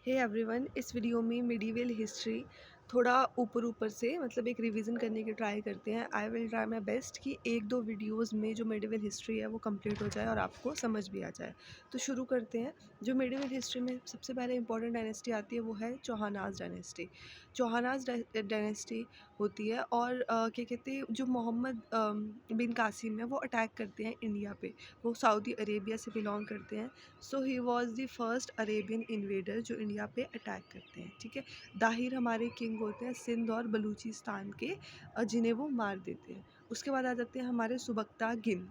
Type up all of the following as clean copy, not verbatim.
Hey everyone, इस video में medieval history थोड़ा ऊपर ऊपर से मतलब एक रिवीजन करने की ट्राई करते हैं। I will try my best कि एक दो वीडियोस में जो मिडीवल हिस्ट्री है वो कंप्लीट हो जाए और आपको समझ भी आ जाए। तो शुरू करते हैं। जो मिडीवल हिस्ट्री में सबसे पहले इंपॉर्टेंट डायनेस्टी आती है वो है चौहानाज डायनेस्टी। चौहानाज डायनेस्टी होती है और क्या कहते हैं, जो मोहम्मद बिन कासिम है वो अटैक करते हैं इंडिया पे। वो सऊदी अरेबिया से बिलोंग करते हैं। So he was the first Arabian invader जो इंडिया पे अटैक करते हैं। ठीक है, दाहिर हमारे किंग होते हैं सिंध और बलूचिस्तान के, जिन्हें वो मार देते हैं। उसके बाद आ जाते हैं हमारे सुबक्ता गिन।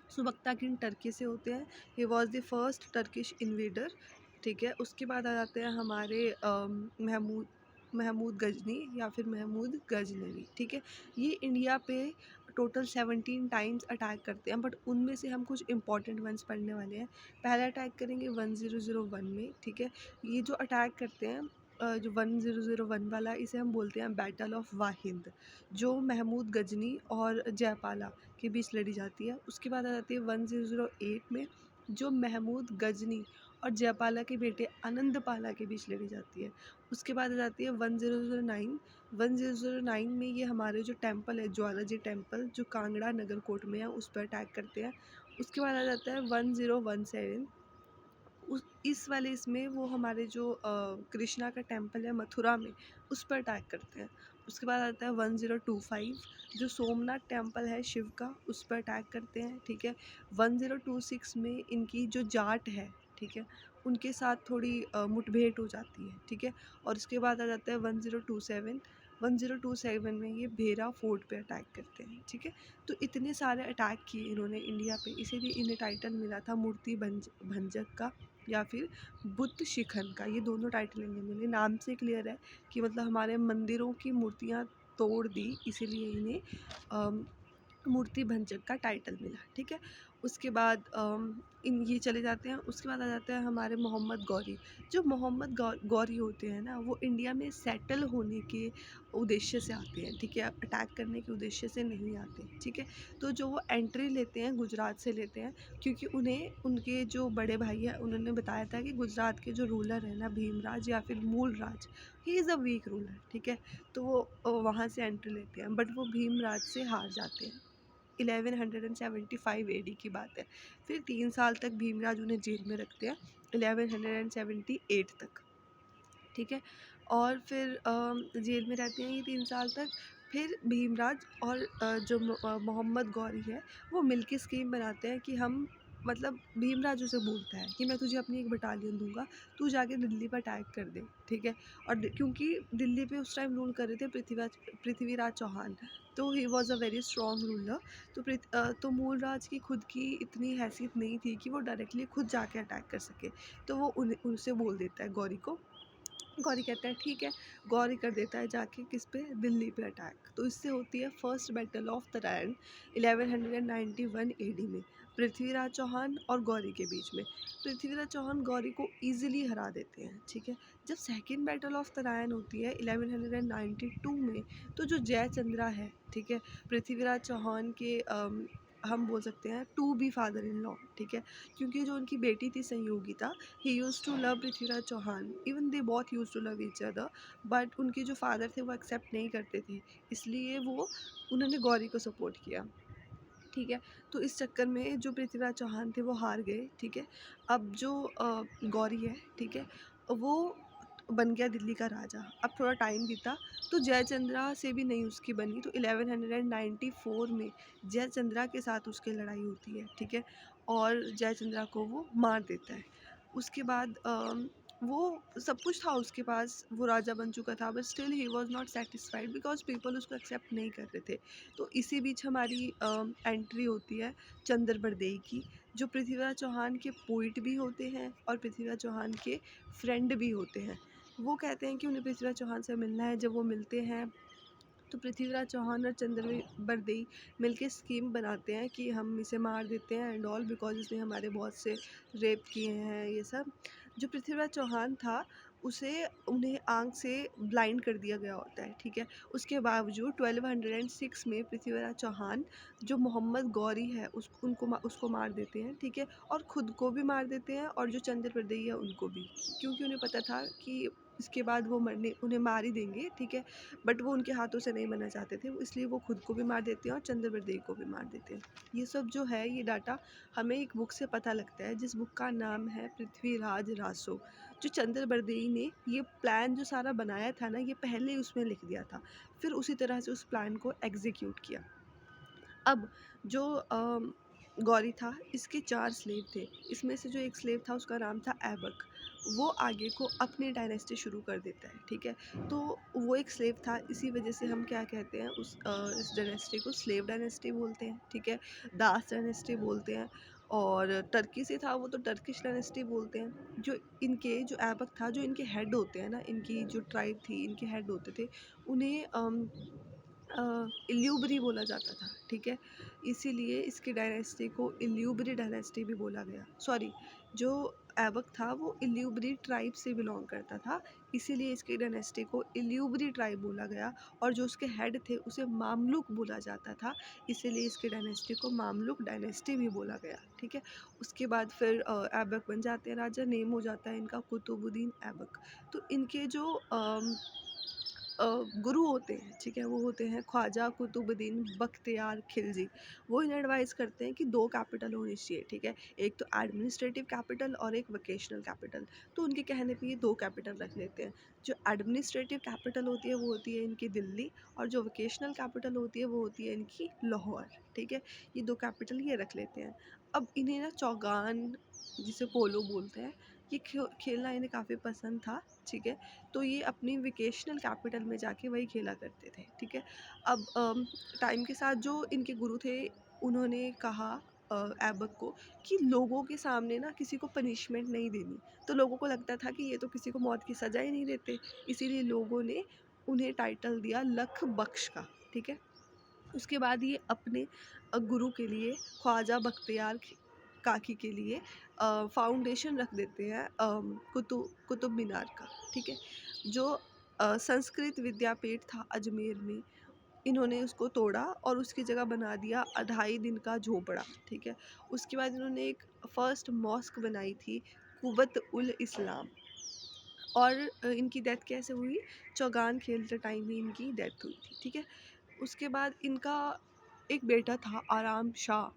सुबक्ता गिन टर्की से होते हैं। ही was the first Turkish invader. ठीक है, उसके बाद आ जाते हैं हमारे महमूद महमूद गजनी या फिर महमूद गजनवी। ठीक है, ये इंडिया पे टोटल 17 टाइम्स अटैक करते हैं, बट उनमें से हम कुछ इंपॉर्टेंट वंस पढ़ने वाले हैं। पहला अटैक करेंगे 1001 में। ठीक है, ये जो अटैक करते हैं जो 1001 वाला, इसे हम बोलते हैं बैटल ऑफ वाहिंद, जो महमूद गजनी और जयपाला के बीच लड़ी जाती है। उसके बाद आ जाती है 1008 में, जो महमूद गजनी और जयपाला के बेटे आनंदपाला के बीच लड़ी जाती है। उसके बाद आ जाती है 1009। 1009 में ये हमारे जो टेम्पल है, ज्वाला जी टेम्पल, जो कांगड़ा नगर कोट में है, उस पर अटैक करते हैं। उसके बाद आ जाता है 1017। उस इस वाले इसमें वो हमारे जो कृष्णा का टेम्पल है मथुरा में, उस पर अटैक करते हैं। उसके बाद आता है 1025, जो सोमनाथ टेम्पल है शिव का, उस पर अटैक करते हैं। ठीक है, 1026 में इनकी जो जाट है, ठीक है, उनके साथ थोड़ी मुठभेड़ हो जाती है। ठीक है, और उसके बाद आ जाता है 1027। 1027 में ये भेरा फोर्ट पे अटैक करते हैं। ठीक है, तो इतने सारे अटैक किए इन्होंने इंडिया पे, इसीलिए इन्हें टाइटल मिला था मूर्ति भंजक का या फिर बुद्ध शिखन का। ये दोनों टाइटल इन्हें मिले। नाम से क्लियर है कि मतलब हमारे मंदिरों की मूर्तियाँ तोड़ दी, इसीलिए इन्हें मूर्ति भंजक का टाइटल मिला। ठीक है, उसके बाद इन ये चले जाते हैं। उसके बाद आ जाते हैं हमारे मोहम्मद गौरी। जो मोहम्मद गौरी होते हैं ना, वो इंडिया में सेटल होने के उद्देश्य से आते हैं। ठीक है, अटैक करने के उद्देश्य से नहीं आते। ठीक है, तो जो वो एंट्री लेते हैं गुजरात से लेते हैं, क्योंकि उन्हें उनके जो बड़े भाई हैं उन्होंने बताया था कि गुजरात के जो रूलर है ना, भीमराज या फिर Mulraj, he is a weak ruler. ठीक है, तो वो वहाँ से एंट्री लेते हैं, बट वो भीमराज से हार जाते हैं। 1175 एडी की बात है। फिर 3 साल तक भीमराज उन्हें जेल में रखते हैं, 1178 तक। ठीक है, और फिर जेल में रहते हैं ये 3 साल तक। फिर भीमराज और जो मोहम्मद गौरी है, वो मिलके स्कीम बनाते हैं कि हम मतलब भीमराज उसे बोलता है कि मैं तुझे अपनी एक बटालियन दूंगा, तू जाके दिल्ली पर अटैक कर दे। ठीक है, और क्योंकि दिल्ली पे उस टाइम रूल कर रहे थे पृथ्वीराज चौहान, तो he was a very strong ruler. तो मूलराज की खुद की इतनी हैसियत नहीं थी कि वो डायरेक्टली खुद जाके अटैक कर सके, तो वो उनसे बोल देता है गौरी को। गौरी कहता है ठीक है। गौरी कर देता है जाके किस पे, दिल्ली पे अटैक। तो इससे होती है first battle of Tarain 1191 AD में, पृथ्वीराज चौहान और गौरी के बीच में। पृथ्वीराज चौहान गौरी को ईजिली हरा देते हैं। ठीक है, जब सेकेंड बैटल ऑफ तराइन होती है 1192 में, तो जो जयचंद्रा है, ठीक है, पृथ्वीराज चौहान के हम बोल सकते हैं to be father in law. ठीक है, क्योंकि जो उनकी बेटी थी Sanyogita, he used to love Prithviraj Chauhan, even they both used to love each other, but उनके जो फादर थे वो एक्सेप्ट नहीं करते थे, इसलिए वो उन्होंने गौरी को सपोर्ट किया। ठीक है, तो इस चक्कर में जो पृथ्वीराज चौहान थे वो हार गए। ठीक है, अब जो गौरी है, ठीक है, वो बन गया दिल्ली का राजा। अब थोड़ा टाइम बीता, तो जयचंद्रा से भी नहीं उसकी बनी, तो 1194 में जयचंद्रा के साथ उसकी लड़ाई होती है। ठीक है, और जयचंद्रा को वो मार देता है। उसके बाद वो सब कुछ था उसके पास, वो राजा बन चुका था, but still he was not satisfied because people उसको एक्सेप्ट नहीं कर रहे थे। तो इसी बीच हमारी एंट्री होती है चंद्र बरदेई की, जो पृथ्वीराज चौहान के पोइट भी होते हैं और पृथ्वीराज चौहान के फ्रेंड भी होते हैं। वो कहते हैं कि उन्हें पृथ्वीराज चौहान से मिलना है। जब वो मिलते हैं तो पृथ्वीराज चौहान और चंद्र बरदई मिलके स्कीम बनाते हैं कि हम इसे मार देते हैं एंड ऑल, बिकॉज इसने हमारे बहुत से रेप किए हैं ये सब। जो पृथ्वीराज चौहान था, उसे उन्हें आँख से ब्लाइंड कर दिया गया होता है, ठीक है। उसके बावजूद 1206 में पृथ्वीराज चौहान जो मोहम्मद गौरी है उसको मार देते हैं, ठीक है। और खुद को भी मार देते हैं और जो चंद्र प्रदेई है उनको भी, क्योंकि उन्हें पता था कि इसके बाद वो मरने उन्हें मार ही देंगे, ठीक है। बट वो उनके हाथों से नहीं मरना चाहते थे, इसलिए वो खुद को भी मार देते हैं और चंद्र प्रदेई को भी मार देते हैं। ये सब जो है ये डाटा हमें एक बुक से पता लगता है, जिस बुक का नाम है पृथ्वीराज रासो। जो चंद्र बरदेई ने ये प्लान जो सारा बनाया था ना, ये पहले ही उसमें लिख दिया था, फिर उसी तरह से उस प्लान को एग्जीक्यूट किया। अब जो गौरी था, इसके 4 स्लेव थे। इसमें से जो एक स्लेव था उसका नाम था ऐबक। वो आगे को अपनी डायनेस्टी शुरू कर देता है, ठीक है। तो वो एक स्लेव था, इसी वजह से हम क्या कहते हैं इस डायनेस्टी को स्लेव डायनेस्टी बोलते हैं, ठीक है। दास डायनेस्टी बोलते हैं। और टर्की से था वो, तो टर्किश डायनेस्टी बोलते हैं। जो ऐबक था, जो इनके हेड होते हैं ना, इनकी जो ट्राइब थी, इनके हेड होते थे, उन्हें इल्यूबरी बोला जाता था, ठीक है। इसीलिए इसकी डायनेस्टी को इल्यूबरी डायनेस्टी भी बोला गया। सॉरी, जो ऐबक था वो इल्यूबरी ट्राइब से बिलोंग करता था, इसीलिए इसकी डायनेस्टी को इल्यूबरी ट्राइब बोला गया। और जो उसके हेड थे उसे मामलुक बोला जाता था, इसीलिए इसकी डायनेस्टी को मामलुक डायनेस्टी भी बोला गया, ठीक है। उसके बाद फिर ऐबक बन जाते हैं राजा, नेम हो जाता है इनका कुतुबुद्दीन ऐबक। तो इनके जो गुरु होते हैं, ठीक है, वो होते हैं ख्वाजा कुतुबुद्दीन बख्तियार खिलजी। वो इन्हें एडवाइस करते हैं कि 2 कैपिटल होनी चाहिए, ठीक है। एक तो एडमिनिस्ट्रेटिव कैपिटल और एक वोकेशनल कैपिटल। तो उनके कहने पे ये 2 कैपिटल रख लेते हैं। जो एडमिनिस्ट्रेटिव कैपिटल होती है वो होती है इनकी दिल्ली, और जो वोकेशनल कैपिटल होती है वो होती है इनकी लाहौर, ठीक है। ये 2 कैपिटल ये रख लेते हैं। अब इन्हें ना चौगान, जिसे पोलो बोलते हैं, ये खेलना इन्हें काफ़ी पसंद था, ठीक है। तो ये अपनी वेकेशनल कैपिटल में जाके वही खेला करते थे, ठीक है। अब टाइम के साथ जो इनके गुरु थे, उन्होंने कहा ऐबक को कि लोगों के सामने ना किसी को पनिशमेंट नहीं देनी। तो लोगों को लगता था कि ये तो किसी को मौत की सज़ा ही नहीं देते, इसीलिए लोगों ने उन्हें टाइटल दिया लख बख्श का, ठीक है। उसके बाद ये अपने गुरु के लिए, ख्वाजा बख्तियार काकी के लिए फाउंडेशन रख देते हैं कुतुब मीनार का, ठीक है। जो संस्कृत विद्यापीठ था अजमेर में, इन्होंने उसको तोड़ा और उसकी जगह बना दिया 2.5 दिन का झोपड़ा, ठीक है। उसके बाद इन्होंने एक फर्स्ट मॉस्क बनाई थी, कुबत उल इस्लाम। और इनकी डेथ कैसे हुई? चौगान खेलते टाइम ही इनकी डेथ हुई थी, ठीक है। उसके बाद इनका एक बेटा था आराम शाह,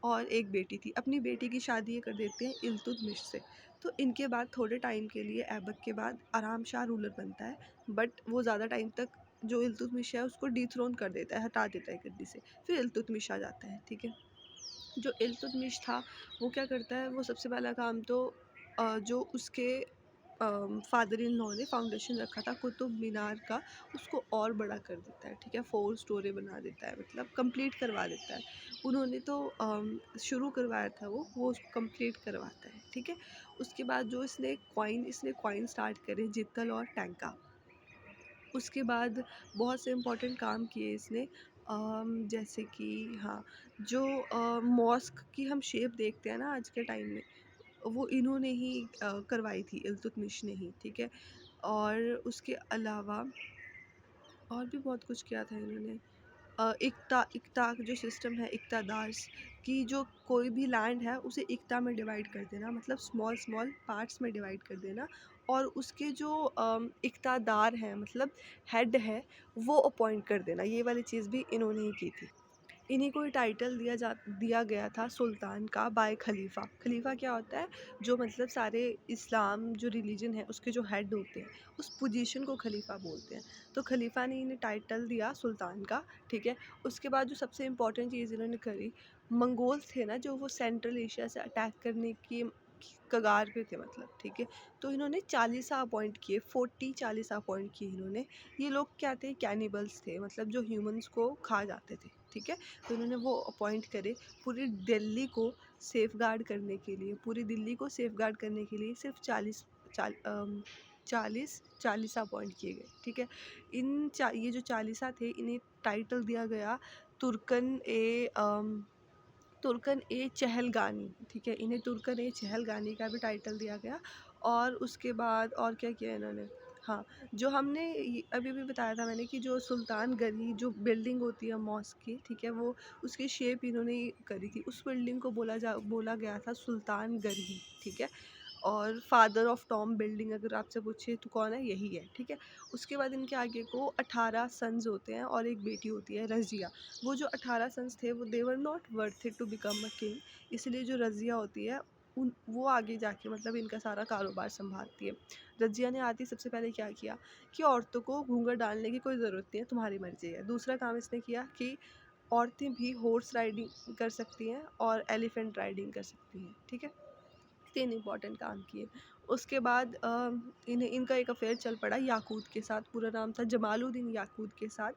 और एक बेटी थी। अपनी बेटी की शादी ये कर देते हैं इल्तुतमिश से। तो इनके बाद थोड़े टाइम के लिए, ऐबक के बाद आराम शाह रूलर बनता है, बट वो ज़्यादा टाइम तक जो इल्तुतमिश है उसको डिथ्रोन कर देता है, हटा देता है गद्दी से। फिर इल्तुतमिश आ जाता है, ठीक है। जो इल्तुतमिश था वो क्या करता है, वो सबसे पहला काम तो जो उसके फादर इन लॉ ने फाउंडेशन रखा था कुतुब मीनार का, उसको और बड़ा कर देता है, ठीक है। 4 स्टोरी बना देता है, मतलब कंप्लीट करवा देता है। उन्होंने तो शुरू करवाया था, वो उसको कंप्लीट करवाता है, ठीक है। उसके बाद जो इसने कॉइन स्टार्ट करे, जित्तल और टैंका। उसके बाद बहुत से इम्पोर्टेंट काम किए इसने, जैसे कि हाँ, जो मॉस्क की हम शेप देखते हैं ना आज के टाइम में, वो इन्होंने ही करवाई थी, इल्तुतमिश ने ही, ठीक है। और उसके अलावा और भी बहुत कुछ किया था इन्होंने। इक्ता जो सिस्टम है, इक्तादार्स की, जो कोई भी लैंड है उसे इक्ता में डिवाइड कर देना, मतलब स्मॉल स्मॉल पार्ट्स में डिवाइड कर देना। और उसके जो इक्तादार हैं, मतलब हेड है, वो अपॉइंट कर देना। ये वाली चीज़ भी इन्होंने ही की थी। इन्हीं को ही टाइटल दिया गया था सुल्तान का बाय खलीफा। खलीफा क्या होता है? जो मतलब सारे इस्लाम जो रिलीजन है उसके जो हेड होते हैं, उस पोजीशन को खलीफा बोलते हैं। तो खलीफा ने इन्हें टाइटल दिया सुल्तान का, ठीक है। उसके बाद जो सबसे इम्पोर्टेंट चीज़ इन्होंने करी, मंगोल्स थे ना जो, वो सेंट्रल एशिया से अटैक करने की कगार पे थे, मतलब, ठीक है। तो इन्होंने 40 अपॉइंट किए, 40 अपॉइंट किए इन्होंने। ये लोग क्या थे? कैनिबल्स थे, मतलब जो ह्यूमंस को खा जाते थे, ठीक है। तो उन्होंने वो अपॉइंट करे पूरी दिल्ली को सेफ गार्ड करने के लिए। पूरी दिल्ली को सेफ गार्ड करने के लिए सिर्फ 40 अपॉइंट किए गए, ठीक है। ये जो 40 थे, इन्हें टाइटल दिया गया तुर्कन ए चहलगानी, ठीक है। इन्हें तुर्कन ए चहलगानी का भी टाइटल दिया गया। और उसके बाद और क्या किया इन्होंने, हाँ, जो हमने अभी भी बताया था मैंने कि जो सुल्तान गरी जो बिल्डिंग होती है मॉस्क की, ठीक है, वो उसकी शेप इन्होंने ही करी थी। उस बिल्डिंग को बोला गया था सुल्तान गरी, ठीक है। और फादर ऑफ टॉम बिल्डिंग अगर आपसे पूछे तो कौन है, यही है, ठीक है। उसके बाद इनके आगे को 18 सन्स होते हैं और एक बेटी होती है रजिया। वो जो 18 सन्स थे वो they were not worth it to become a king, इसलिए जो रजिया होती है उन वो आगे जाके मतलब इनका सारा कारोबार संभालती है। रजिया ने आती सबसे पहले क्या किया कि औरतों को घूंघट डालने की कोई ज़रूरत नहीं है, तुम्हारी मर्जी है। दूसरा काम इसने किया कि औरतें भी हॉर्स राइडिंग कर सकती हैं और एलिफेंट राइडिंग कर सकती हैं, ठीक है। 3 इम्पॉर्टेंट काम किए। उसके बाद इन्हें इनका एक अफ़ेयर चल पड़ा याकूत के साथ, पूरा नाम था जमालुद्दीन याकूत के साथ।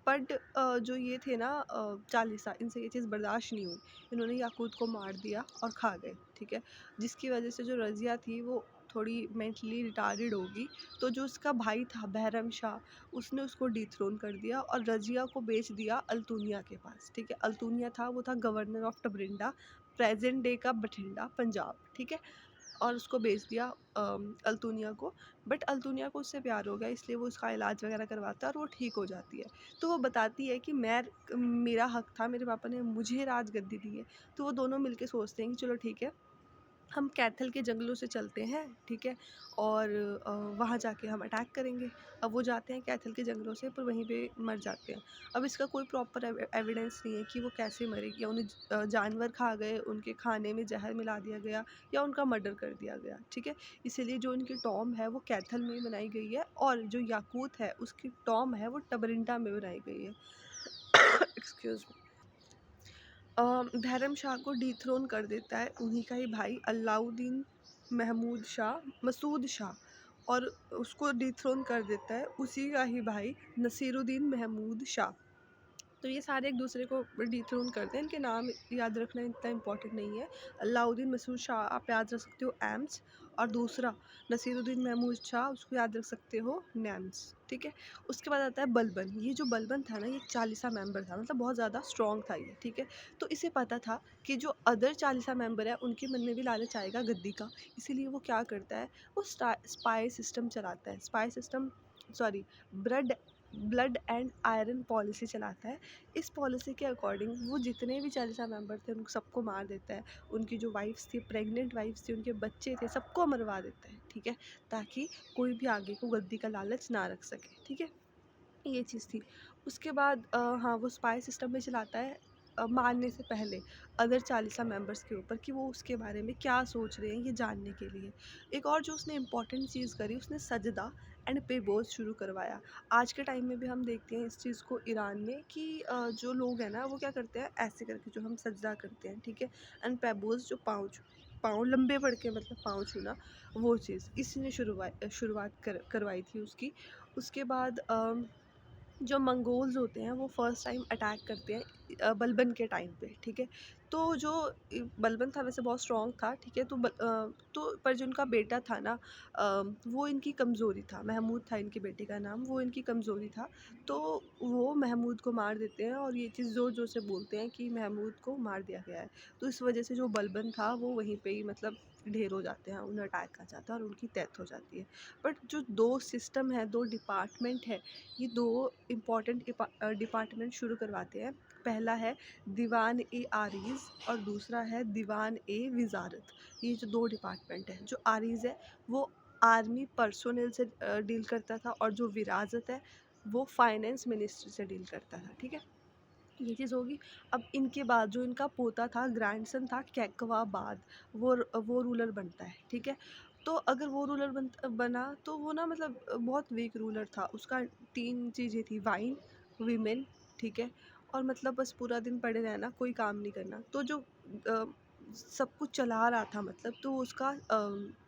बट जो ये थे ना चालीसा, इनसे ये चीज़ बर्दाश्त नहीं हुई। इन्होंने याकूत को मार दिया और खा गए, ठीक है। जिसकी वजह से जो रज़िया थी वो थोड़ी मेंटली रिटार्डेड होगी। तो जो उसका भाई था बहरम शाह, उसने उसको डिथ्रोन कर दिया और रज़िया को बेच दिया अल्तुनिया के पास, ठीक है। अल्तुनिया था, वो था गवर्नर ऑफ टबरिंडा, प्रेजेंट डे का बठिंडा, पंजाब, ठीक है। और उसको बेच दिया अल्तुनिया को। बट अल्तुनिया को उससे प्यार हो गया, इसलिए वो उसका इलाज वगैरह करवाता है और वो ठीक हो जाती है। तो वो बताती है कि मेरा हक था, मेरे पापा ने मुझे राजगद्दी दी है। तो वो दोनों मिलके सोचते हैं कि चलो ठीक है, हम कैथल के जंगलों से चलते हैं, ठीक है। और वहाँ जाके हम अटैक करेंगे। अब वो जाते हैं कैथल के जंगलों से, पर वहीं पे मर जाते हैं। अब इसका कोई प्रॉपर एविडेंस नहीं है कि वो कैसे मरे, या उन्हें जानवर खा गए, उनके खाने में जहर मिला दिया गया, या उनका मर्डर कर दिया गया, ठीक है। इसीलिए जो उनकी टॉम है वो कैथल में बनाई गई है, और जो याकूत है उसकी टॉम है वो टबरिंडा में बनाई गई है। Excuse me. धर्मशाह को डिथ्रोन कर देता है उन्हीं का ही भाई अलाउद्दीन महमूद शाह मसूद शाह, और उसको डिथ्रोन कर देता है उसी का ही भाई नसीरुद्दीन महमूद शाह। तो ये सारे एक दूसरे को डिथ्रोन करते हैं। इनके नाम याद रखना इतना इम्पोर्टेंट नहीं है। अलाउद्दीन मसूद शाह आप याद रख सकते हो एम्स, और दूसरा नसीरुद्दीन महमूद शाह उसको याद रख सकते हो नैम्स, ठीक है। उसके बाद आता है बलबन। ये जो बलबन था ना, ये 40 मेंबर था, मतलब बहुत ज़्यादा स्ट्रॉन्ग था ये, ठीक है। तो इसे पता था कि जो अदर 40 मेंबर है उनके मन में भी लालच आएगा गद्दी का, इसीलिए वो क्या करता है, वो स्पाई सिस्टम चलाता है, spy system sorry blood blood and iron policy चलाता है। इस पॉलिसी के अकॉर्डिंग वो जितने भी 40 मेंबर थे उनको सबको मार देता है। उनकी जो वाइफ्स थी, प्रेग्नेंट वाइफ्स थी, उनके बच्चे थे, सबको मरवा देता है, ठीक है। ताकि कोई भी आगे को गद्दी का लालच ना रख सके, ठीक है। ये चीज़ थी। उसके बाद हाँ, वो स्पाई सिस्टम में चलाता है मारने से पहले अदर 40 मेंबर्स के ऊपर, कि वो उसके बारे में क्या सोच रहे हैं ये जानने के लिए। एक और जो उसने इम्पोर्टेंट चीज़ करी, उसने सजदा एंड पेबोज शुरू करवाया। आज के टाइम में भी हम देखते हैं इस चीज़ को ईरान में कि जो लोग हैं ना वो क्या करते हैं, ऐसे करके जो हम सजदा करते हैं, ठीक है। एंड पेबोज जो पाँव लंबे पड़ के मतलब पाँव छूना, वो चीज़ इसने शुरुआत करवाई थी उसकी। उसके बाद जो मंगोल्स होते हैं वो फर्स्ट टाइम अटैक करते हैं बलबन के टाइम पे, ठीक है। तो जो बलबन था वैसे बहुत स्ट्रॉन्ग था, ठीक है। तो पर जो उनका बेटा था ना, वो इनकी कमज़ोरी था, महमूद था इनके बेटे का नाम, वो इनकी कमज़ोरी था। तो वो महमूद को मार देते हैं और ये चीज़ ज़ोर ज़ोर से बोलते हैं कि महमूद को मार दिया गया है। तो इस वजह से जो बलबन था वो वहीं पे ही मतलब ढेर हो जाते हैं, उन्हें अटैक आ जाता है और उनकी डेथ हो जाती है। बट जो 2 सिस्टम है, 2 डिपार्टमेंट है, ये 2 इम्पॉर्टेंट डिपार्टमेंट शुरू करवाते हैं। पहला है दीवान ए आरीज़ और दूसरा है दीवान ए वजारत। ये जो 2 डिपार्टमेंट हैं, जो आरीज़ है वो आर्मी पर्सोनल से डील करता था, और जो विरासत है वो फाइनेंस मिनिस्ट्री से डील करता था, ठीक है। ये चीज़ होगी। अब इनके बाद जो इनका पोता था, ग्रैंडसन था कैकवाबाद, वो रूलर बनता है, ठीक है। तो अगर वो रूलर बना तो वो ना मतलब बहुत वीक रूलर था। उसका 3 चीज़ें थी, वाइन, वीमेन, ठीक है, और मतलब बस पूरा दिन पड़े रहना, कोई काम नहीं करना। तो जो सब कुछ चला रहा था मतलब, तो उसका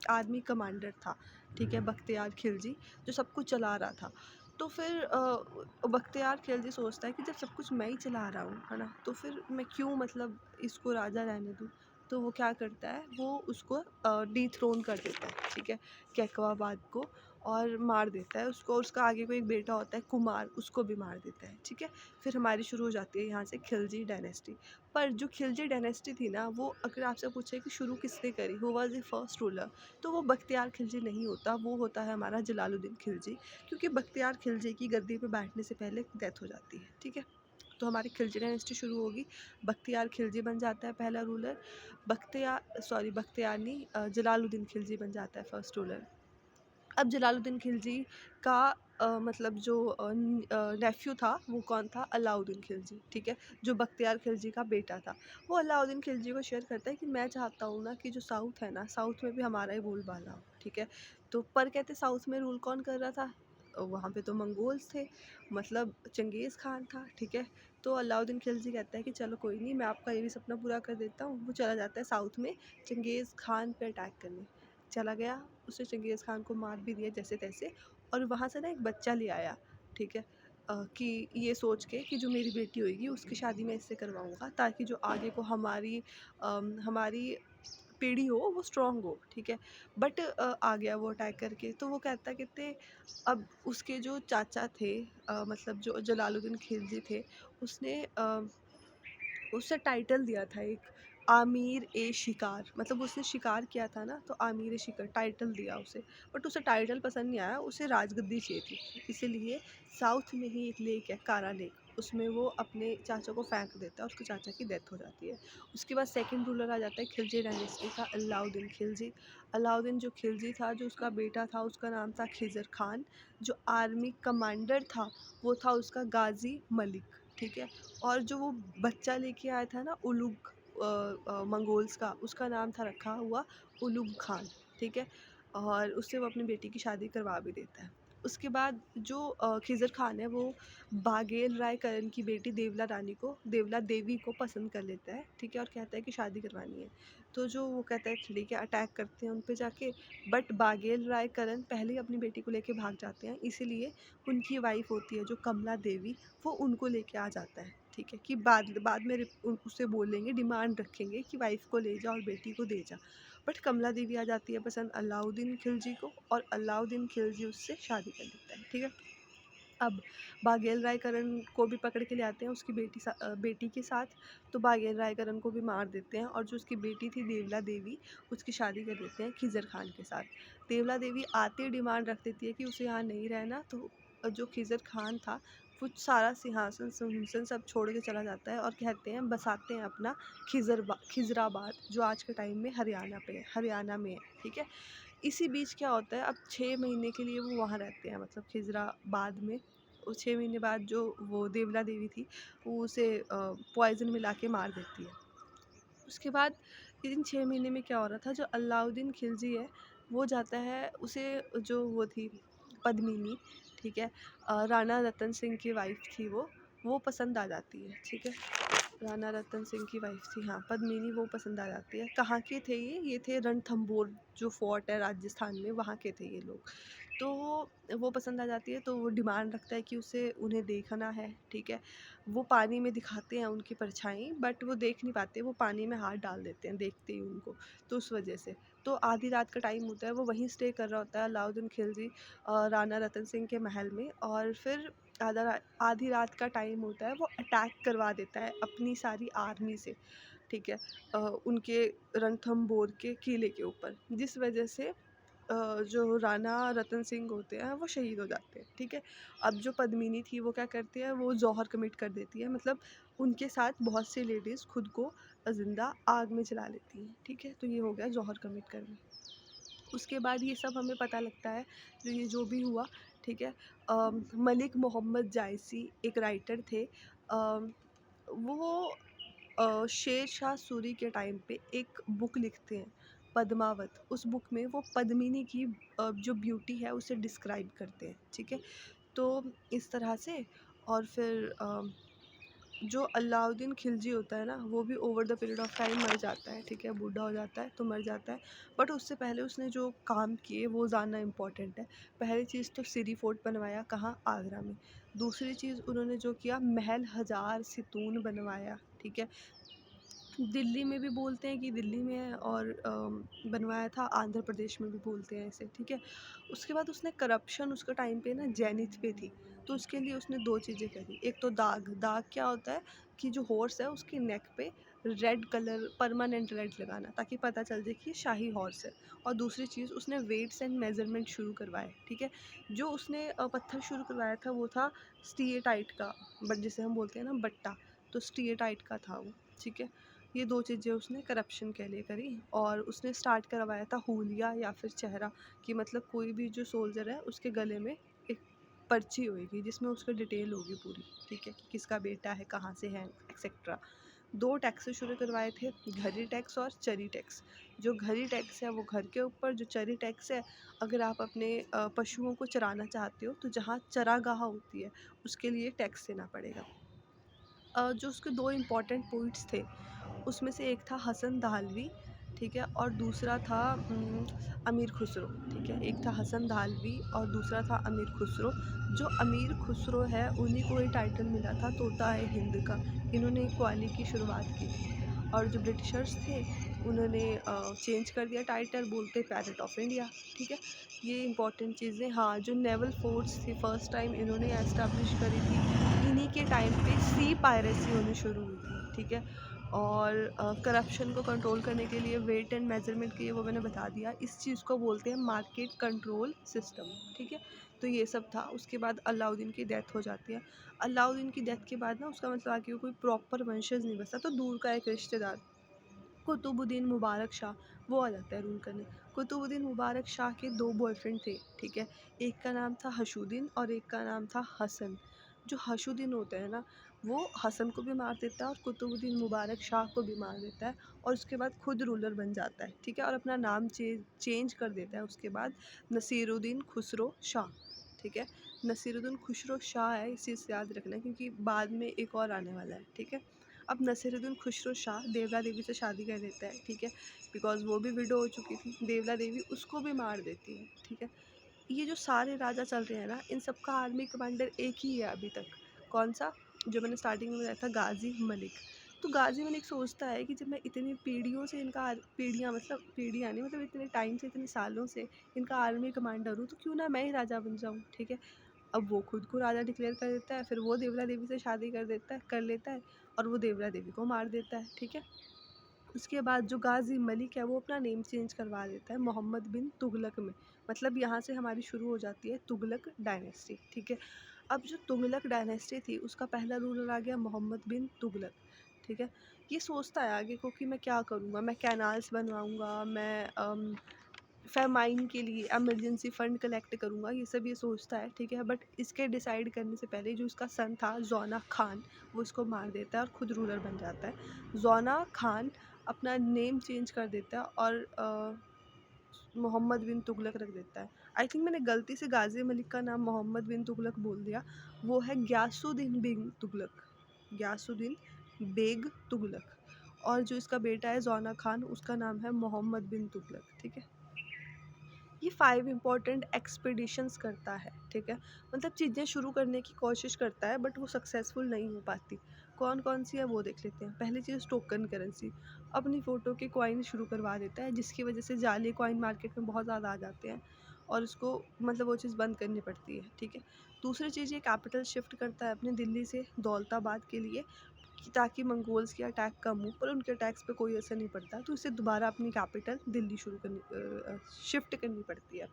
आर्मी कमांडर था, ठीक है, बख्तियार खिलजी, जो सब कुछ चला रहा था। तो फिर बख्तियार खिलजी सोचता है कि जब सब कुछ मैं ही चला रहा हूँ, है ना, तो फिर मैं क्यों मतलब इसको राजा रहने दूँ। तो वो क्या करता है, वो उसको डिथ्रोन कर देता है, ठीक है, कैकवाबाद को। और मार देता है उसको, और उसका आगे कोई एक बेटा होता है कुमार, उसको भी मार देता है, ठीक है। फिर हमारी शुरू हो जाती है यहाँ से खिलजी डायनेस्टी। पर जो खिलजी डायनेस्टी थी ना, वो अगर आपसे पूछे कि शुरू किसने करी, who was the first ruler, तो वो बख्तियार खिलजी नहीं होता, वो होता है हमारा जलालुद्दीन खिलजी। क्योंकि बख्तियार खिलजी की गद्दी पे बैठने से पहले डेथ हो जाती है, ठीक है। तो हमारी खिलजी डायनेस्टी शुरू होगी, बख्तियार खिलजी बन जाता है पहला रूलर। बख्तियार नहीं, जलालुद्दीन खिलजी बन जाता है फर्स्ट रूलर। अब जलालुद्दीन खिलजी का मतलब जो नेफ्यू था वो कौन था, अलाउद्दीन खिलजी, ठीक है, जो बख्तियार खिलजी का बेटा था। वो अलाउद्दीन खिलजी को शेयर करता है कि मैं चाहता हूँ ना कि जो साउथ है ना, साउथ में भी हमारा ही बोलबाला हो, ठीक है। तो पर कहते साउथ में रूल कौन कर रहा था, वहाँ पे तो मंगोल्स थे, मतलब चंगेज़ खान था, ठीक है। तो अलाउद्दीन खिलजी कहता है कि चलो कोई नहीं, मैं आपका ये भी सपना पूरा कर देता हूँ। वो चला जाता है साउथ में चंगेज़ खान पे अटैक करने, चला गया, उसने चंगेज़ खान को मार भी दिया जैसे तैसे, और वहाँ से ना एक बच्चा ले आया, ठीक है। कि ये सोच के कि जो मेरी बेटी होएगी उसकी शादी मैं इससे करवाऊँगा, ताकि जो आगे को हमारी पीढ़ी हो वो स्ट्रॉन्ग हो, ठीक है। बट आ गया वो अटैक करके, तो वो कहता कहते अब उसके जो चाचा थे, मतलब जो जलालुद्दीन खिलजी थे, उसने उससे टाइटल दिया था एक, आमिर ए शिकार, मतलब उसने शिकार किया था ना, तो आमिर ए शिकार टाइटल दिया उसे। बट उसे टाइटल पसंद नहीं आया, उसे राजगद्दी चाहिए थी, इसीलिए साउथ में ही एक लेक है कारा लेक, उसमें वो अपने चाचा को फेंक देता है, उसके चाचा की डेथ हो जाती है। उसके बाद सेकंड रूलर आ जाता है खिलजी डायनेस्टी का, अलाउद्दीन खिलजी। अलाउद्दीन जो खिलजी था, जो उसका बेटा था उसका नाम था खिजर खान। जो आर्मी कमांडर था वो था उसका गाजी मलिक, ठीक है। और जो वो बच्चा लेके आया था ना उलुग मंगोल्स का, उसका नाम था रखा हुआ उलुग खान, ठीक है। और उससे वो अपनी बेटी की शादी करवा भी देता है। उसके बाद जो खिज़र खान है वो बाघेल राय करण की बेटी देवला देवी को पसंद कर लेता है, ठीक है, और कहता है कि शादी करवानी है। तो जो वो कहता है ठीक है, अटैक करते हैं उन पे जाके। बट बाघेल राय करण पहले ही अपनी बेटी को लेके भाग जाते हैं, इसीलिए उनकी वाइफ होती है जो कमला देवी, वो उनको लेके आ जाता है, ठीक है। कि बाद बाद में उससे बोलेंगे, डिमांड रखेंगे कि वाइफ को ले जा और बेटी को दे जा। बट कमला देवी आ जाती है पसंद अलाउद्दीन खिलजी को, और अलाउद्दीन खिलजी उससे शादी कर लेता है, ठीक है। अब बाघेल राय करण को भी पकड़ के ले आते हैं उसकी बेटी के साथ। तो बाघेल राय करण को भी मार देते हैं, और जो उसकी बेटी थी देवला देवी, उसकी शादी कर देते हैं खिज़र खान के साथ। देवला देवी आते ही डिमांड रख देती है कि उसे यहाँ नहीं रहना, तो जो खिज़र खान था वो सारा सिंहासन सिंहासन सब छोड़ के चला जाता है, और कहते हैं बसाते हैं अपना खिज़राबाद, जो आज के टाइम में हरियाणा में है, ठीक है। इसी बीच क्या होता है, अब 6 महीने के लिए वो वहाँ रहते हैं, मतलब खिज़राबाद में। 6 महीने बाद जो वो देवला देवी थी, वो उसे पॉइज़न मिला के मार देती है। उसके बाद इन 6 महीने में क्या हो रहा था, जो अलाउद्दीन खिलजी है वो जाता है, उसे जो वो थी पद्मिनी, ठीक है, राणा रतन सिंह की वाइफ थी वो पसंद आ जाती है, ठीक है। राणा रतन सिंह की वाइफ थी, हाँ, पद्मिनी, वो पसंद आ जाती है। कहाँ के थे ये थे रणथंभौर जो फोर्ट है राजस्थान में, वहाँ के थे ये लोग। तो वो पसंद आ जाती है, तो वो डिमांड रखता है कि उसे उन्हें देखना है, ठीक है। वो पानी में दिखाते हैं उनकी परछाई, बट वो देख नहीं पाते, वो पानी में हाथ डाल देते हैं देखते ही उनको, तो उस वजह से। तो आधी रात का टाइम होता है, वो वहीं स्टे कर रहा होता है अलाउद्दीन खिलजी राणा रतन सिंह के महल में, और फिर आधी रात का टाइम होता है, वो अटैक करवा देता है अपनी सारी आर्मी से, ठीक है, उनके रणथंभौर के किले के ऊपर, जिस वजह से जो राणा रतन सिंह होते हैं वो शहीद हो जाते हैं, ठीक है। अब जो पद्मिनी थी वो क्या करती है, वो जौहर कमिट कर देती है, मतलब उनके साथ बहुत सी लेडीज़ खुद को ज़िंदा आग में जला लेती हैं, ठीक है। तो ये हो गया जौहर कमिट करना। उसके बाद ये सब हमें पता लगता है, जो भी हुआ, ठीक है। मलिक मोहम्मद जायसी एक राइटर थे, वो शेर शाह सूरी के टाइम पे एक बुक लिखते हैं, पद्मावत। उस बुक में वो पद्मिनी की जो ब्यूटी है उसे डिस्क्राइब करते हैं, ठीक है। तो इस तरह से, और फिर जो अलाउद्दीन खिलजी होता है ना, वो भी over the period of time मर जाता है, ठीक है, बूढ़ा हो जाता है तो मर जाता है। बट उससे पहले उसने जो काम किए वो जानना इम्पोर्टेंट है। पहली चीज़ तो सिरी फोर्ट बनवाया, कहाँ, आगरा में। दूसरी चीज़ उन्होंने जो किया, महल हजार सितून बनवाया, ठीक है। दिल्ली में भी बोलते हैं कि दिल्ली में है, और बनवाया था आंध्र प्रदेश में भी बोलते हैं ऐसे, ठीक है। उसके बाद उसने करप्शन उसका टाइम पे ना जेनिथ पे थी, तो उसके लिए उसने दो चीज़ें करी। एक तो दाग, दाग क्या होता है कि जो हॉर्स है उसकी नेक पे रेड कलर, परमानेंट रेड लगाना, ताकि पता चल जाए कि ये शाही हॉर्स है। और दूसरी चीज़, उसने वेट्स एंड मेजरमेंट शुरू करवाए, ठीक है। जो उसने पत्थर शुरू करवाया था वो था स्टीएटाइट का, बट जिसे हम बोलते हैं ना बट्टा, तो स्टीएटाइट का था वो, ठीक है। ये 2 चीज़ें उसने करप्शन के लिए करी, और उसने स्टार्ट करवाया था हुलिया या फिर चेहरा, कि मतलब कोई भी जो सोल्जर है उसके गले में एक पर्ची होएगी जिसमें उसकी डिटेल होगी पूरी, ठीक है, कि किसका बेटा है, कहाँ से है, एक्सेट्रा। 2 टैक्स शुरू करवाए थे, घरी टैक्स और चरी टैक्स। जो घरी टैक्स है वो घर के ऊपर, जो चरी टैक्स है अगर आप अपने पशुओं को चराना चाहते हो तो जहाँ चरागाह होती है उसके लिए टैक्स देना पड़ेगा। जो उसके 2 इम्पोर्टेंट पॉइंट्स थे, उसमें से एक था हसन दहलवी, ठीक है, और दूसरा था अमीर खुसरो, ठीक है। एक था हसन दहलवी और दूसरा था अमीर खुसरो। जो अमीर खुसरो है उन्हीं को ये टाइटल मिला था तोता है हिंद का। इन्होंने कव्वाली की शुरुआत की थी, और जो ब्रिटिशर्स थे उन्होंने चेंज कर दिया टाइटल, बोलते पैरट ऑफ इंडिया, ठीक है। ये इंपॉर्टेंट चीज़ें, हाँ, जो नेवल फोर्स थी फर्स्ट टाइम इन्होंने एस्टैब्लिश करी थी, इन्हीं के टाइम पे सी पायरेसी होनी शुरू हुई थी, ठीक है। और करप्शन को कंट्रोल करने के लिए वेट एंड मेजरमेंट के लिए वो मैंने बता दिया, इस चीज़ को बोलते हैं मार्केट कंट्रोल सिस्टम, ठीक है। तो ये सब था। उसके बाद अलाउद्दीन की डेथ हो जाती है। अलाउद्दीन की डेथ के बाद ना उसका मतलब आगे कोई प्रॉपर वंशज नहीं बचता, तो दूर का एक रिश्तेदार कुतुबुद्दीन मुबारक शाह, वो आ जाता है रूल करने। कुतुबुद्दीन मुबारक शाह के 2 बॉयफ्रेंड थे, ठीक है। एक का नाम था हशुद्दीन और एक का नाम था हसन। जो हशुद्दीन होता है ना, वो हसन को भी मार देता है और कुतुबुद्दीन मुबारक शाह को भी मार देता है, और उसके बाद खुद रूलर बन जाता है, ठीक है, और अपना नाम चेंज कर देता है उसके बाद नसीरुद्दीन खुसरो शाह, ठीक है। नसीरुद्दीन खुसरो शाह है, इस चीज़ से याद रखना क्योंकि बाद में एक और आने वाला है, ठीक है। अब नसीरुद्दीन खुसरो शाह देवला देवी से शादी कर लेता है, ठीक है, बिकॉज़ वो भी विडो हो चुकी थी। देवला देवी उसको भी मार देती है, ठीक है। ये जो सारे राजा चल रहे हैं ना, इन सब का आर्मी कमांडर एक ही है अभी तक। कौन-सा? जो मैंने स्टार्टिंग में बताया था, गाज़ी मलिक। तो गाज़ी मलिक सोचता है कि जब मैं इतनी पीढ़ियों से इनका पीढ़ियाँ, मतलब पीढ़ियाँ नहीं, मतलब इतने टाइम से, इतने सालों से इनका आर्मी कमांडर हूँ, तो क्यों ना मैं ही राजा बन जाऊँ, ठीक है। अब वो खुद को राजा डिक्लेयर कर देता है, फिर वो देवला देवी से शादी कर लेता है, और वो देवला देवी को मार देता है, ठीक है। उसके बाद जो गाज़ी मलिक है वो अपना नेम चेंज करवा देता है मोहम्मद बिन तुगलक में। मतलब यहाँ से हमारी शुरू हो जाती है तुगलक डायनेस्टी, ठीक है। अब जो तुगलक डायनेस्टी थी उसका पहला रूलर आ गया मोहम्मद बिन तुगलक, ठीक है। ये सोचता है आगे को कि मैं क्या करूँगा, मैं कैनाल्स बनवाऊँगा, मैं फ़ेमाइन के लिए इमरजेंसी फ़ंड कलेक्ट करूँगा, ये सब ये सोचता है, ठीक है। बट इसके डिसाइड करने से पहले जो उसका सन था ज़ौना खान, वो इसको मार देता है और खुद रूलर बन जाता है। ज़ौना खान अपना नेम चेंज कर देता है और मोहम्मद बिन तुगलक रख देता है। आई थिंक मैंने गलती से गाज़ी मलिक का नाम मोहम्मद बिन तुगलक बोल दिया, वो है ग्यासुद्दीन बिन तुगलक, ग्यासुद्दीन बेग तुगलक। और जो इसका बेटा है ज़ौना खान, उसका नाम है मोहम्मद बिन तुगलक, ठीक है। ये 5 इम्पोर्टेंट एक्सपीडिशंस करता है, ठीक है। मतलब चीज़ें शुरू करने की कोशिश करता है बट वो सक्सेसफुल नहीं हो पाती। कौन कौन सी है वो देख लेते हैं। पहली चीज़ टोकन करेंसी, अपनी फ़ोटो के कॉइन शुरू करवा देता है जिसकी वजह से जाली कॉइन मार्केट में बहुत ज़्यादा आ जाते हैं, और उसको मतलब वो चीज़ बंद करनी पड़ती है, ठीक है। दूसरी चीज़, ये कैपिटल शिफ्ट करता है अपने दिल्ली से दौलताबाद के लिए, कि ताकि मंगोल्स की अटैक कम हो, पर उनके अटैक्स पे कोई असर नहीं पड़ता, तो इसे दोबारा अपनी कैपिटल दिल्ली शिफ्ट करनी पड़ती है।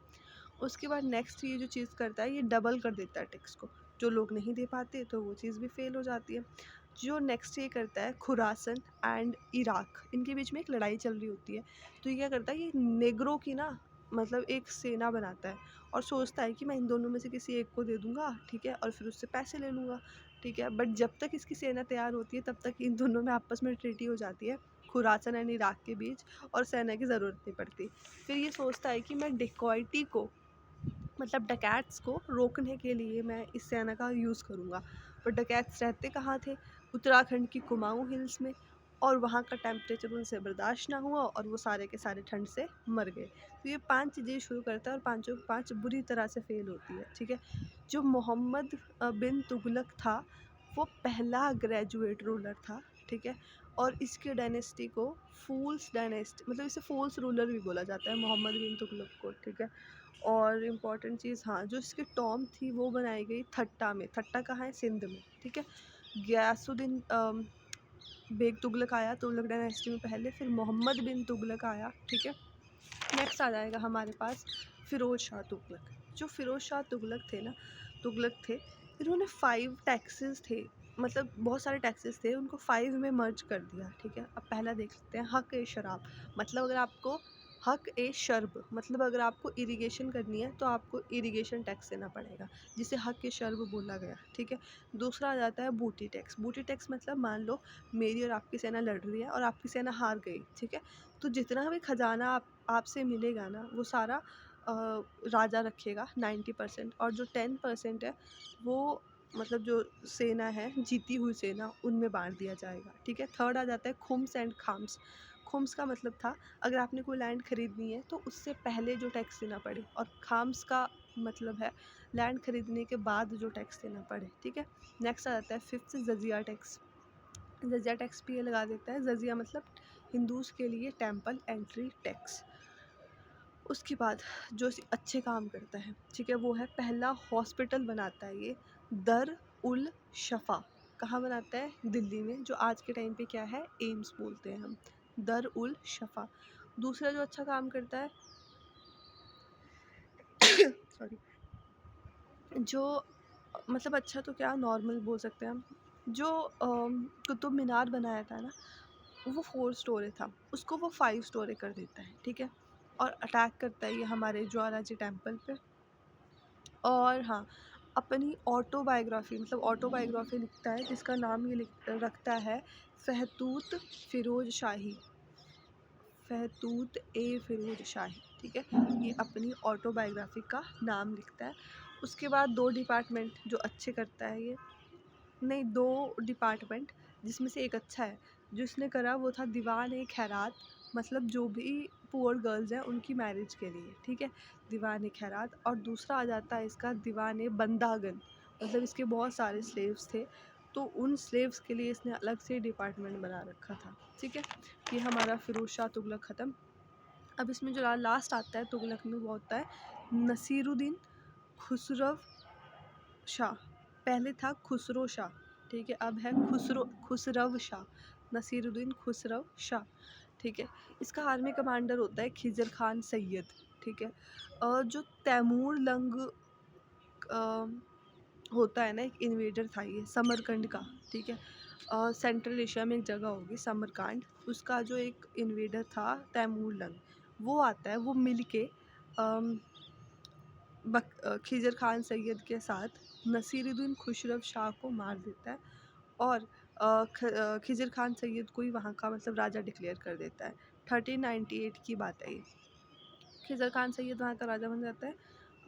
उसके बाद नेक्स्ट ये जो चीज़ करता है, ये डबल कर देता है टैक्स को, जो लोग नहीं दे पाते तो वो चीज़ भी फेल हो जाती है। जो नेक्स्ट ये करता है, खुरासन एंड इराक, इनके बीच में एक लड़ाई चल रही होती है, तो ये क्या करता है, ये नेग्रो की ना मतलब एक सेना बनाता है, और सोचता है कि मैं इन दोनों में से किसी एक को दे दूंगा, ठीक है, और फिर उससे पैसे ले लूँगा, ठीक है। बट जब तक इसकी सेना तैयार होती है तब तक इन दोनों में आपस में ट्रीटी हो जाती है, खुरासन एंड इराक के बीच, और सेना की ज़रूरत नहीं पड़ती। फिर ये सोचता है कि मैं डिकॉइटी को, मतलब डकैट्स को रोकने के लिए मैं इस सेना का यूज़ करूँगा। पर डकैट्स रहते कहाँ थे? उत्तराखंड की कुमाऊँ हिल्स में, और वहाँ का टेम्परेचर उनसे बर्दाश्त ना हुआ और वो सारे के सारे ठंड से मर गए। तो ये 5 चीज़ें शुरू करता है और पाँचों की 5 बुरी तरह से फ़ेल होती है, ठीक है। जो मोहम्मद बिन तुगलक था, वो पहला ग्रेजुएट रूलर था ठीक है। और इसके डायनेस्टी को फूल्स डायनेस्टी, मतलब इसे फूल्स रूलर भी बोला जाता है, मोहम्मद बिन तुगलक को, ठीक है। और इम्पॉर्टेंट चीज़, हाँ, जो इसकी टॉम थी वो बनाई गई थट्टा में। थट्टा कहाँ है? सिंध में, ठीक है। गयासुद्दीन बेग तुगलक आया तुगलक डायनेस्टी में पहले, फिर मोहम्मद बिन तुगलक आया, ठीक है। नेक्स्ट आ जाएगा हमारे पास फ़िरोज़ शाह तुगलक। जो फ़िरोज़ शाह तुगलक थे ना, तुगलक थे, इन्होंने 5 टैक्सेस थे, मतलब बहुत सारे टैक्सेस थे, उनको 5 में मर्ज कर दिया, ठीक है। अब पहला देख लेते हैं, हक ए शराब, मतलब अगर आपको हक ए शर्ब, मतलब अगर आपको इरिगेशन करनी है तो आपको इरिगेशन टैक्स देना पड़ेगा, जिसे हक ए शर्ब बोला गया, ठीक है। दूसरा आ जाता है बूटी टैक्स। बूटी टैक्स मतलब मान लो मेरी और आपकी सेना लड़ रही है और आपकी सेना हार गई, ठीक है। तो जितना भी खजाना आपसे मिलेगा ना, वो सारा राजा रखेगा 90%, और जो 10% है वो मतलब जो सेना है, जीती हुई सेना, उनमें बांट दिया जाएगा, ठीक है। थर्ड आ जाता है खुम्स एंड खाम्स। खुम्स का मतलब था अगर आपने कोई लैंड खरीदनी है तो उससे पहले जो टैक्स देना पड़े, और खाम्स का मतलब है लैंड खरीदने के बाद जो टैक्स देना पड़े, ठीक है। नेक्स्ट आ जाता है फिफ्थ जजिया टैक्स। जजिया टैक्स भी ये लगा देता है। जजिया मतलब हिंदूज़ के लिए टेंपल एंट्री टैक्स। उसके बाद जो अच्छे काम करता है, ठीक है, वो है पहला हॉस्पिटल बनाता है ये, दर उल शफ़ा। कहाँ बनाता है? दिल्ली में, जो आज के टाइम पे क्या है, एम्स बोलते हैं हम, दर उल शफ़ा। दूसरा जो अच्छा काम करता है सॉरी, जो मतलब अच्छा तो क्या, नॉर्मल बोल सकते हैं हम, जो कुतुब मीनार बनाया था ना, वो 4 स्टोरी था, उसको वो 5 स्टोरी कर देता है, ठीक है। और अटैक करता है ये हमारे ज्वाला जी टेम्पल पे। और हाँ, अपनी ऑटोबायोग्राफी, मतलब ऑटोबायोग्राफी लिखता है, जिसका नाम ये रखता है फ़हतूत फ़िरोज़ शाही, फ़हतूत ए फ़िरोज़ शाही, ठीक है। ये अपनी ऑटोबायोग्राफी का नाम लिखता है। उसके बाद 2 डिपार्टमेंट जो अच्छे करता है ये, नहीं, 2 डिपार्टमेंट जिसमें से एक अच्छा है, जो इसने करा वो था दीवान ए खैरात, मतलब जो भी पुअर गर्ल्स हैं उनकी मैरिज के लिए, ठीक है, दीवान ए खैरात। और दूसरा आ जाता है इसका दीवान ए बंदागन, मतलब इसके बहुत सारे स्लेव्स थे, तो उन स्लेव्स के लिए इसने अलग से डिपार्टमेंट बना रखा था, ठीक है। ये हमारा फ़िरोज़ शाह तुगलक ख़त्म। अब इसमें जो लास्ट आता है तुगलक में, वो होता है नसीरुद्दीन खुसरव शाह। पहले था खुसरो शाह, ठीक है, अब है खुसरव शाह, नसीरुद्दीन खुसरव शाह, ठीक है। इसका आर्मी कमांडर होता है खिजर खान सैयद, ठीक है। जो तैमूर लंग होता है ना, एक इन्वेडर था ये समरकंद का, ठीक है। सेंट्रल एशिया में एक जगह होगी समरकांड, उसका जो एक इन्वेडर था तैमूर लंग, वो आता है, वो मिल के खिजर खान सैयद के साथ नसीरुद्दीन खुसरव शाह को मार देता है, और खिजर खान सैयद को ही वहाँ का मतलब राजा डिक्लेयर कर देता है। 1398 की बात है ये। खिजर खान सैयद वहाँ का राजा बन जाता है।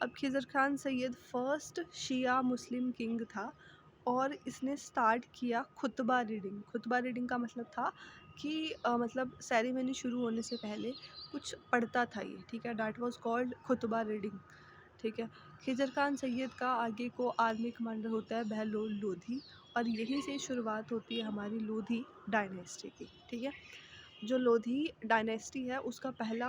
अब खिजर खान सैयद फर्स्ट शिया मुस्लिम किंग था, और इसने स्टार्ट किया खुतबा रीडिंग। खुतबा रीडिंग का मतलब था कि मतलब सेरेमनी शुरू होने से पहले कुछ पढ़ता था ये, ठीक है, that was called Khutba reading, ठीक है। खिजर खान सैयद का आगे को आर्मी कमांडर होता है बहलोल लोधी, और यहीं से शुरुआत होती है हमारी लोधी डायनेस्टी की, ठीक है। जो लोधी डायनेस्टी है उसका पहला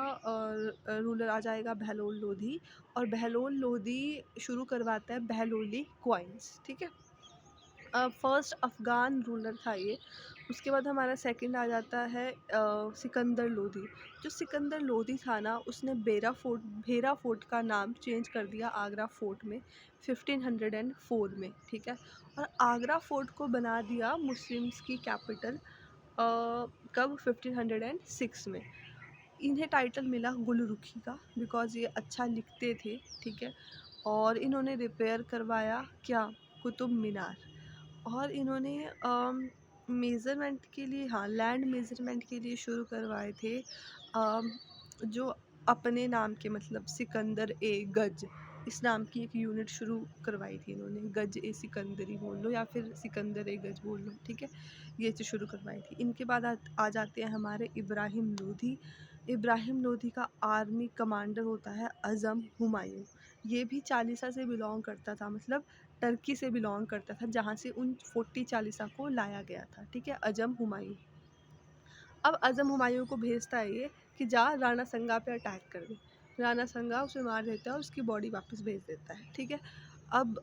रूलर आ जाएगा बहलोल लोधी, और बहलोल लोधी शुरू करवाता है बहलोली क्वाइंस, ठीक है। फर्स्ट अफ़गान रूलर था ये। उसके बाद हमारा सेकंड आ जाता है सिकंदर लोधी। जो सिकंदर लोधी था ना, उसने भेरा फोर्ट का नाम चेंज कर दिया आगरा फोर्ट में 1504 में, ठीक है। और आगरा फोर्ट को बना दिया मुस्लिम्स की कैपिटल कब? 1506 में। इन्हें टाइटल मिला गुलरुखी का, बिकॉज़ ये अच्छा लिखते थे, ठीक है। और इन्होंने रिपेयर करवाया क्या? कुतुब मीनार। और इन्होंने मेज़रमेंट के लिए, हाँ, लैंड मेज़रमेंट के लिए शुरू करवाए थे जो अपने नाम के, मतलब सिकंदर ए गज, इस नाम की एक यूनिट शुरू करवाई थी इन्होंने। गज ए सिकंदरी बोल लो या फिर सिकंदर ए गज बोल लो, ठीक है। ये चीज़ शुरू करवाई थी। इनके बाद आ जाते हैं हमारे इब्राहिम लोधी। इब्राहिम लोधी का आर्मी कमांडर होता है अज़म हुमायूं। ये भी चालीसा से बिलोंग करता था, मतलब टर्की से बिलोंग करता था, जहाँ से उन 40 चालीसा को लाया गया था, ठीक है, अजम हुमायूं। अब अज़म हुमायूं को भेजता है ये कि जा राणा संगा पे अटैक कर दे। राणा संगा उसे मार देता है और उसकी बॉडी वापस भेज देता है, ठीक है। अब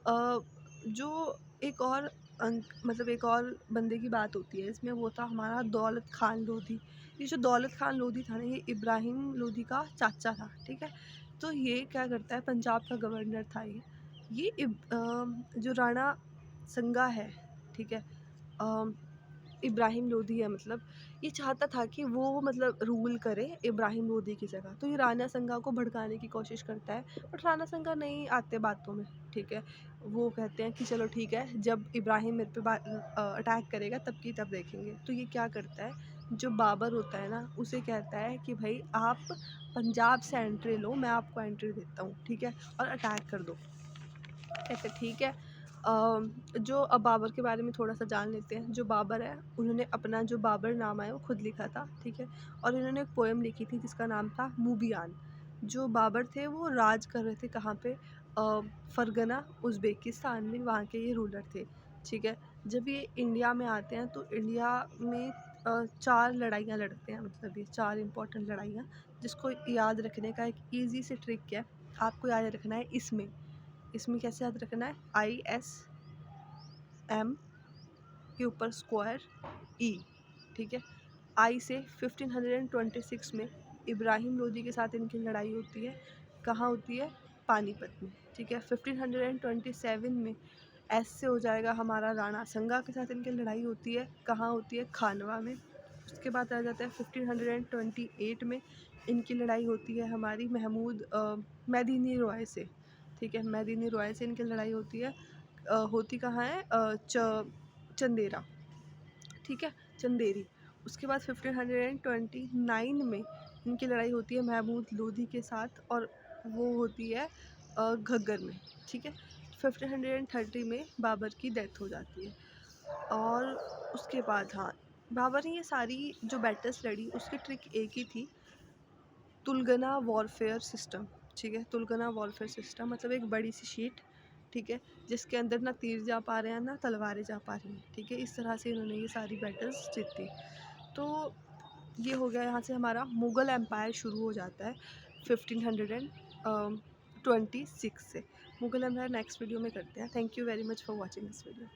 जो एक और मतलब एक और बंदे की बात होती है इसमें, वो था हमारा दौलत खान लोधी। ये जो दौलत खान लोधी था ना, ये इब्राहिम लोधी का चाचा था, ठीक है। तो ये क्या करता है, पंजाब का गवर्नर था ये जो राणा संगा है, ठीक है, इब्राहिम लोधी है, मतलब ये चाहता था कि वो मतलब रूल करे इब्राहिम लोधी की जगह। तो ये राणा संगा को भड़काने की कोशिश करता है, बट राणा संगा नहीं आते बातों में, ठीक है। वो कहते हैं कि चलो ठीक है, जब इब्राहिम मेरे पे अटैक करेगा तब की तब देखेंगे। तो ये क्या करता है, जो बाबर होता है ना, उसे कहता है कि भाई आप पंजाब से एंट्री लो, मैं आपको एंट्री देता हूँ, ठीक है, और अटैक कर दो। कहते ठीक है। जो अब बाबर के बारे में थोड़ा सा जान लेते हैं। जो बाबर है, उन्होंने अपना जो बाबर नामा है वो खुद लिखा था, ठीक है। और इन्होंने एक पोएम लिखी थी जिसका नाम था मूबियान। जो बाबर थे वो राज कर रहे थे कहाँ पे, फरगना उज़्बेकिस्तान में, वहाँ के ये रूलर थे, ठीक है। जब ये इंडिया में आते हैं तो इंडिया में 4 लड़ाइयाँ लड़ते हैं, मतलब ये 4 इम्पोर्टेंट लड़ाइयाँ, जिसको याद रखने का एक ईज़ी से ट्रिक है। आपको याद रखना है इसमें कैसे याद रखना है, ISM के ऊपर स्क्वायर E, ठीक है। आई से 1526 में इब्राहिम लोदी के साथ इनकी लड़ाई होती है। कहाँ होती है, पानीपत में, ठीक है। 1527 में एस से हो जाएगा हमारा, राणा संगा के साथ इनकी लड़ाई होती है। कहाँ होती है, खानवा में। उसके बाद आ जाता है 1528 में इनकी लड़ाई होती है हमारी मैदीनी रॉय से, ठीक है। मैदीनी रॉय से इनकी लड़ाई होती है। होती कहाँ है, चंदेरा, ठीक है, चंदेरी। उसके बाद 1529 में इनकी लड़ाई होती है महमूद लोधी के साथ, और वो होती है घग्गर में, ठीक है। 1530 में बाबर की डेथ हो जाती है। और उसके बाद हाँ, बाबर ने ये सारी जो बैटल्स लड़ी उसकी ट्रिक एक ही थी, तुलगना वॉरफेयर सिस्टम, ठीक है। तुलगना वॉरफेयर सिस्टम मतलब एक बड़ी सी शीट, ठीक है, जिसके अंदर ना तीर जा पा रहे हैं ना तलवारें जा पा रही हैं, ठीक है। इस तरह से इन्होंने ये सारी बैटल्स जीती। तो ये हो गया, यहाँ से हमारा मुग़ल एम्पायर शुरू हो जाता है 1526 से। मुग़ल एम्पायर नेक्स्ट वीडियो में करते हैं। Thank you very much for watching this video.